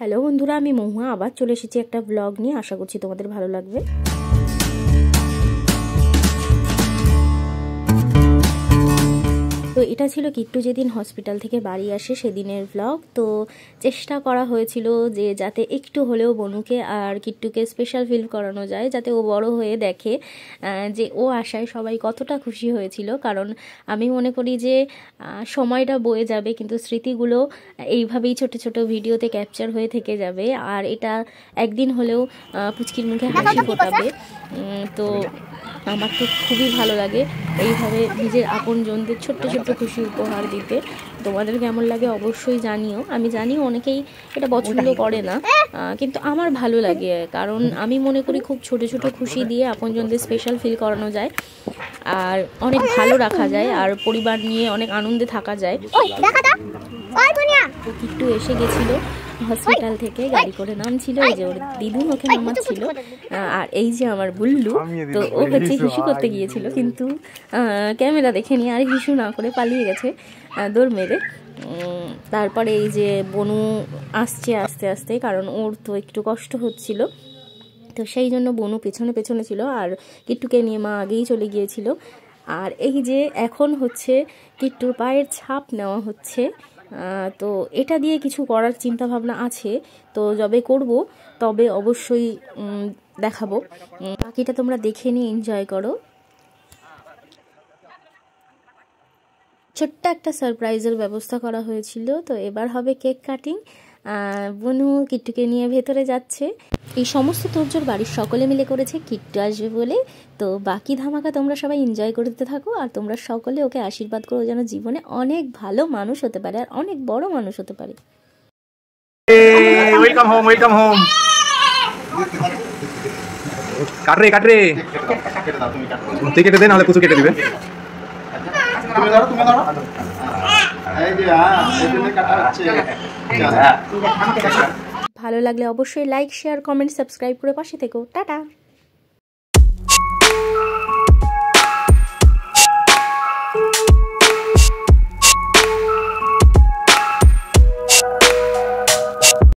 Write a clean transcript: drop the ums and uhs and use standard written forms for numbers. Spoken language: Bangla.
হ্যালো বন্ধুরা, আমি মহুয়া আবার চলে এসেছি একটা ব্লগ নিয়ে। আশা করছি তোমাদের ভালো লাগবে। তো এটা ছিল কিট্টু যেদিন হসপিটাল থেকে বাড়ি আসে সেদিনের ব্লগ। তো চেষ্টা করা হয়েছিল যে যাতে একটু হলেও বনুকে আর কিট্টুকে স্পেশাল ফিল করানো যায়, যাতে ও বড় হয়ে দেখে যে ও আসায় সবাই কতটা খুশি হয়েছিল। কারণ আমি মনে করি যে সময়টা বয়ে যাবে কিন্তু স্মৃতিগুলো এইভাবেই ছোট ছোট ভিডিওতে ক্যাপচার হয়ে থেকে যাবে, আর এটা একদিন হলেও পুচকির মুখে হাসি ফোটাবে। তো আমার তো খুবই ভালো লাগে এইভাবে নিজের আপনজনদের ছোট্ট ছোট্ট খুশি উপহার দিতে। তোমাদের কেমন লাগে অবশ্যই জানিও। আমি জানি অনেকেই এটা পছন্দ করে না, কিন্তু আমার ভালো লাগে, কারণ আমি মনে করি খুব ছোট ছোট খুশি দিয়ে আপনজনদের স্পেশাল ফিল করানো যায় আর অনেক ভালো রাখা যায়, আর পরিবার নিয়ে অনেক আনন্দে থাকা যায়। তো কিট্টু এসে গেছিলো হসপিটাল থেকে, গাড়ি করে নামছিল, এই যে ওর দিদুন ওকে নামাচ্ছিল, আর এই যে আমার বুল্লু। তো ও হচ্ছে হিসু করতে গিয়েছিল কিন্তু ক্যামেরা দেখেনি আর হিসু না করে পালিয়ে গেছে দৌড় মেরে। তারপরে এই যে বনু আসছে আস্তে আস্তে, কারণ ওর তো একটু কষ্ট হচ্ছিল, তো সেই জন্য বনু পেছনে পেছনে ছিল আর কিট্টুকে নিয়ে মা আগেই চলে গিয়েছিল। আর এই যে এখন হচ্ছে কিট্টুর পায়ের ছাপ নেওয়া হচ্ছে। তো এটা দিয়ে কিছু করার চিন্তা ভাবনা আছে, তো যবে করব তবে অবশ্যই দেখাবো। বাকিটা তোমরা দেখে নিয়ে এনজয় করো। ছোট্ট একটা সারপ্রাইজের ব্যবস্থা করা হয়েছিল। তো এবার হবে কেক কাটিং। বনু কিট্টুকে নিয়ে ভেতরে যাচ্ছে। এই সমস্ত তোরজোর বাড়ির সকলে মিলে করেছে কিট্টু আসবে বলে। তো বাকি ধামাকা তোমরা সবাই এনজয় করতে থাকো, আর তোমরা সকলে ওকে আশীর্বাদ করো যেন জীবনে অনেক ভালো মানুষ হতে পারে আর অনেক বড় মানুষ হতে পারে। Welcome home, welcome home. কাট রে তুই কেটে দে, নাহলে কুচু কেটে দিবে। তুমি ধরো এই যে এই জন্য কাটা হচ্ছে। ভালো লাগলে অবশ্যই লাইক, শেয়ার, কমেন্ট, সাবস্ক্রাইব করে পাশে থেকো। টাটা।